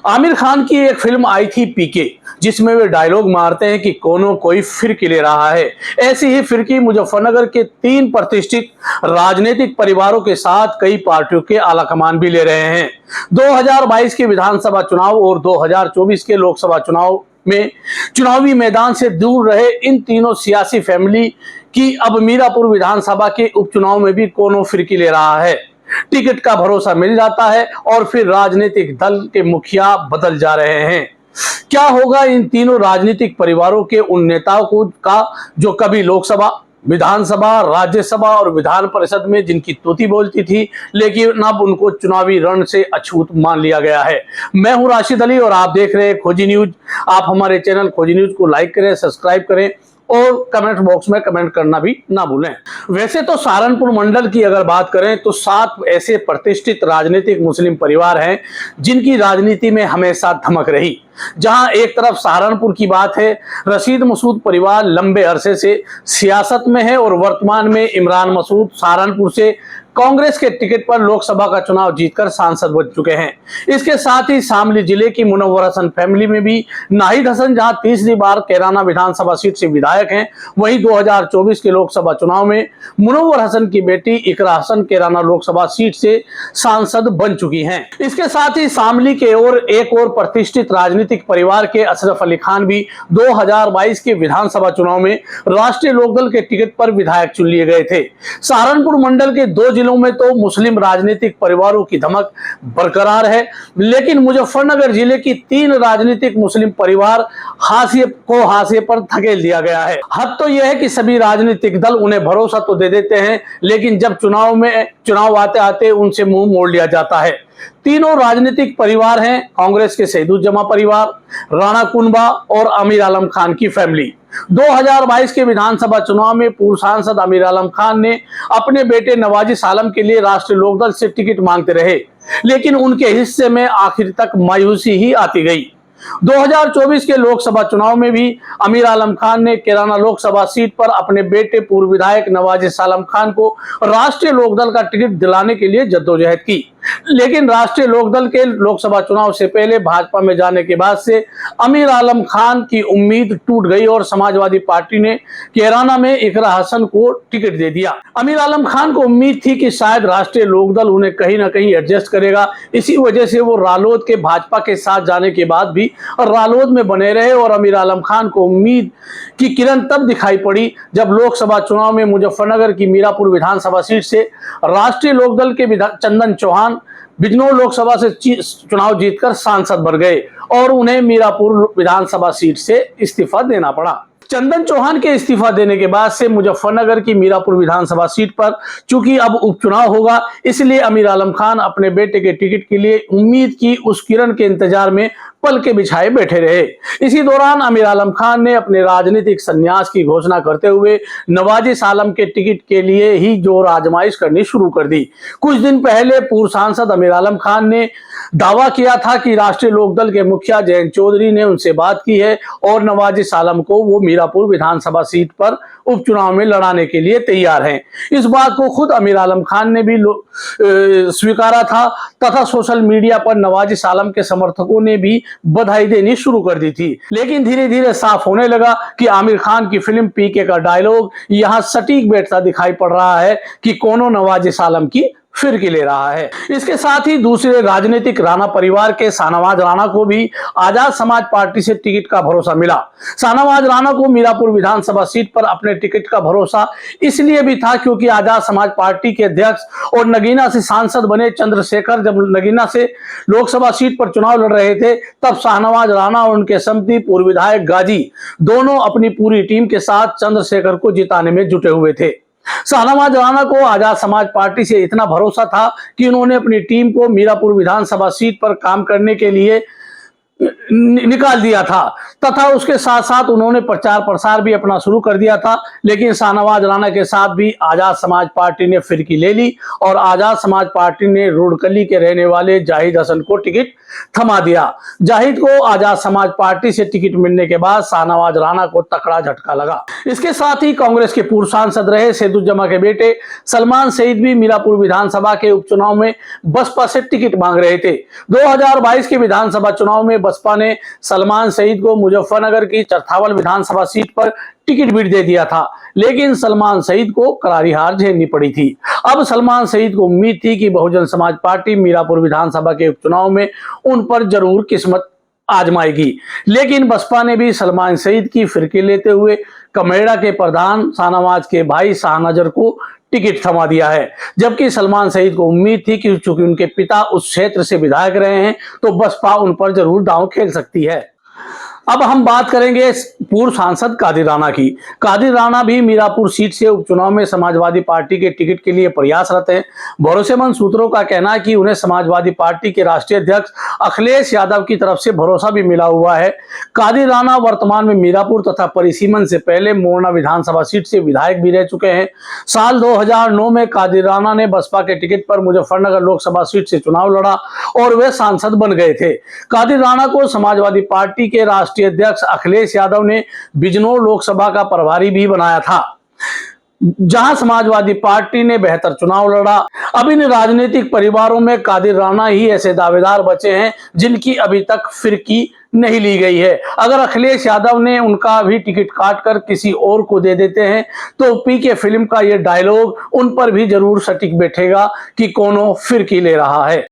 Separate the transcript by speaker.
Speaker 1: आमिर खान की एक फिल्म आई थी पीके, जिसमें वे डायलॉग मारते हैं कि कोनो कोई फिरकी ले रहा है। ऐसी ही फिरकी मुजफ्फरनगर के 3 प्रतिष्ठित राजनीतिक परिवारों के साथ कई पार्टियों के आलाकमान भी ले रहे हैं। 2022 के विधानसभा चुनाव और 2024 के लोकसभा चुनाव में चुनावी मैदान से दूर रहे इन तीनों सियासी फैमिली की अब मीरापुर विधानसभा के उपचुनाव में भी कोनो फिरकी ले रहा है। टिकट का भरोसा मिल जाता है और फिर राजनीतिक दल के मुखिया बदल जा रहे हैं। क्या होगा इन तीनों राजनीतिक परिवारों के उन नेताओं को का जो कभी लोकसभा, विधानसभा, राज्यसभा और विधान परिषद में जिनकी तूती बोलती थी, लेकिन अब उनको चुनावी रण से अछूत मान लिया गया है। मैं हूं राशिद अली और आप देख रहे हैं खोजी न्यूज। आप हमारे चैनल खोजी न्यूज को लाइक करें, सब्सक्राइब करें और कमेंट बॉक्स में कमेंट करना भी ना भूलें। वैसे तो सहारनपुर मंडल की अगर बात करें तो 7 ऐसे प्रतिष्ठित राजनीतिक मुस्लिम परिवार हैं जिनकी राजनीति में हमेशा धमक रही। जहां एक तरफ सहारनपुर की बात है, रशीद मसूद परिवार लंबे अरसे से सियासत में है और वर्तमान में इमरान मसूद सहारनपुर से कांग्रेस के टिकट पर लोकसभा का चुनाव जीतकर सांसद बन चुके हैं। इसके साथ ही शामली जिले की मुनव्वर हसन फैमिली में भी नाहिद हसन जहां तीसरी बार कैराना विधानसभा सीट से विधायक हैं, वहीं 2024 के लोकसभा चुनाव में मुनव्वर हसन की बेटी इकरा हसन कैराना लोकसभा सीट से सांसद बन चुकी हैं। इसके साथ ही शामली के एक और प्रतिष्ठित राजनीतिक परिवार के अशरफ अली खान भी 2022 के विधानसभा चुनाव में राष्ट्रीय लोकदल के टिकट पर विधायक चुन लिए गए थे। सहारनपुर मंडल के 2 जिलों में तो मुस्लिम राजनीतिक परिवारों की धमक बरकरार है, लेकिन मुजफ्फरनगर जिले की 3 राजनीतिक मुस्लिम परिवार हाशिए पर धकेल दिया गया है। हद तो यह है कि सभी राजनीतिक दल उन्हें भरोसा तो दे देते हैं, लेकिन जब चुनाव आते आते उनसे मुंह मोड़ लिया जाता है। तीनों राजनीतिक परिवार हैं कांग्रेस के शहीदुज्जमा परिवार, राणा कुनबा और आमिर आलम खान की फैमिली। 2022 के विधानसभा चुनाव में पूर्व सांसद आमिर आलम खान ने अपने बेटे नवाजिश आलम के लिए राष्ट्रीय लोकदल से टिकट मांगते रहे, लेकिन उनके हिस्से में आखिर तक मायूसी ही आती गई। 2024 के लोकसभा चुनाव में भी आमिर आलम खान ने कैराना लोकसभा सीट पर अपने बेटे पूर्व विधायक नवाजिश आलम खान को राष्ट्रीय लोकदल का टिकट दिलाने के लिए जद्दोजहद की, लेकिन राष्ट्रीय लोकदल के लोकसभा चुनाव से पहले भाजपा में जाने के बाद से आमिर आलम खान की उम्मीद टूट गई और समाजवादी पार्टी ने कैराना में इकरा हसन को टिकट दे दिया। आमिर आलम खान को उम्मीद थी कि शायद राष्ट्रीय लोकदल उन्हें कहीं ना कहीं एडजस्ट करेगा, इसी वजह से वो रालोद के भाजपा के साथ जाने के बाद भी रालोद में बने रहे और आमिर आलम खान को उम्मीद की किरण तब दिखाई पड़ी जब लोकसभा चुनाव में मुजफ्फरनगर की मीरापुर विधानसभा सीट से राष्ट्रीय लोकदल के चंदन चौहान बिजनौर लोकसभा से चुनाव जीतकर सांसद बन गए और उन्हें मीरापुर विधानसभा सीट से इस्तीफा देना पड़ा। चंदन चौहान के इस्तीफा देने के बाद से मुजफ्फरनगर की मीरापुर विधानसभा सीट पर चूंकि अब उपचुनाव होगा, इसलिए आमिर आलम खान अपने बेटे के टिकट के लिए उम्मीद की उस किरण के इंतजार में पल के बिछाए बैठे रहे। इसी दौरान आमिर आलम खान ने अपने राजनीतिक संन्यास की घोषणा करते हुए नवाजिश आलम के टिकट के लिए ही जोर आजमाइश करनी शुरू कर दी। कुछ दिन पहले पूर्व सांसद आमिर आलम खान ने दावा किया था कि राष्ट्रीय लोकदल के मुखिया जयंत चौधरी ने उनसे बात की है और नवाजिश आलम को वो मीरापुर विधानसभा सीट पर उपचुनाव में लड़ाने के लिए तैयार हैं। इस बात को खुद आमिर आलम खान ने भी स्वीकारा था तथा सोशल मीडिया पर नवाजिश आलम के समर्थकों ने भी बधाई देनी शुरू कर दी थी। लेकिन धीरे धीरे साफ होने लगा कि आमिर खान की फिल्म पीके का डायलॉग यहां सटीक बैठता दिखाई पड़ रहा है कि कौनो नवाजिश आलम की फिरकी ले रहा है। इसके साथ ही दूसरे राजनीतिक राणा परिवार के शाहनवाज राणा को भी आजाद समाज पार्टी से टिकट का भरोसा मिला। शाहनवाज राणा को मीरापुर विधानसभा सीट पर अपने टिकट का भरोसा इसलिए भी था क्योंकि आजाद समाज पार्टी के अध्यक्ष और नगीना से सांसद बने चंद्रशेखर जब नगीना से लोकसभा सीट पर चुनाव लड़ रहे थे, तब शाहनवाज राणा और उनके समधी पूर्व विधायक गाजी दोनों अपनी पूरी टीम के साथ चंद्रशेखर को जिताने में जुटे हुए थे। शाहनवाज राणा को आजाद समाज पार्टी से इतना भरोसा था कि उन्होंने अपनी टीम को मीरापुर विधानसभा सीट पर काम करने के लिए निकाल दिया था तथा उसके साथ साथ उन्होंने प्रचार प्रसार भी अपना शुरू कर दिया था। लेकिन शाहनवाज राणा के साथ भी आजाद समाज पार्टी ने फिरकी ले ली और आजाद समाज पार्टी ने रुड़कली के रहने वाले जाहिद हसन को टिकट थमा दिया। जाहिद को आजाद समाज पार्टी से टिकट मिलने के बाद शाहनवाज राणा को तकड़ा झटका लगा। इसके साथ ही कांग्रेस के पूर्व सांसद रहे सेदुज्जमा के बेटे सलमान सईद भी मीरापुर विधानसभा के उपचुनाव में बसपा से टिकट मांग रहे थे। 2022 के विधानसभा चुनाव में बसपा ने सलमान सईद को मुजफ्फरनगर की चरथावल विधानसभा सीट पर टिकट भी दे दिया था, लेकिन सलमान सईद को करारी हार झेलनी पड़ी थी। अब सलमान सईद को उम्मीद थी कि बहुजन समाज पार्टी मीरापुर विधानसभा के उपचुनाव में उन पर जरूर किस्मत आजमाएगी, लेकिन बसपा ने भी सलमान सईद की फिरकी लेते हुए कमेड़ा के प्रधान शाहनवाज के भाई शाहनजर को टिकट थमा दिया है। जबकि सलमान सईद को उम्मीद थी कि चूंकि उनके पिता उस क्षेत्र से विधायक रहे हैं तो बसपा उन पर जरूर दांव खेल सकती है। अब हम बात करेंगे पूर्व सांसद कादिर राणा की। कादिर राणा भी मीरापुर सीट से उपचुनाव में समाजवादी पार्टी के टिकट के लिए प्रयासरत हैं। भरोसेमंद सूत्रों का कहना है कि उन्हें समाजवादी पार्टी के राष्ट्रीय अध्यक्ष अखिलेश यादव की तरफ से भरोसा भी मिला हुआ है। कादिर राणा वर्तमान में मीरापुर तथा परिसीमन से पहले मोरना विधानसभा सीट से विधायक भी रह चुके हैं। साल 2009 में कादिर राणा ने बसपा के टिकट पर मुजफ्फरनगर लोकसभा सीट से चुनाव लड़ा और वे सांसद बन गए थे। कादिर राणा को समाजवादी पार्टी के राष्ट्रीय अध्यक्ष अखिलेश यादव ने बिजनौर लोकसभा का प्रभारी भी बनाया था, जहां समाजवादी पार्टी ने बेहतर चुनाव लड़ा। अब इन राजनीतिक परिवारों में कादिर राणा ही ऐसे दावेदार बचे हैं जिनकी अभी तक फिरकी नहीं ली गई है। अगर अखिलेश यादव ने उनका भी टिकट काटकर किसी और को दे देते हैं तो पीके फिल्म का यह डायलॉग उन पर भी जरूर सटीक बैठेगा कि कौनो फिरकी ले रहा है।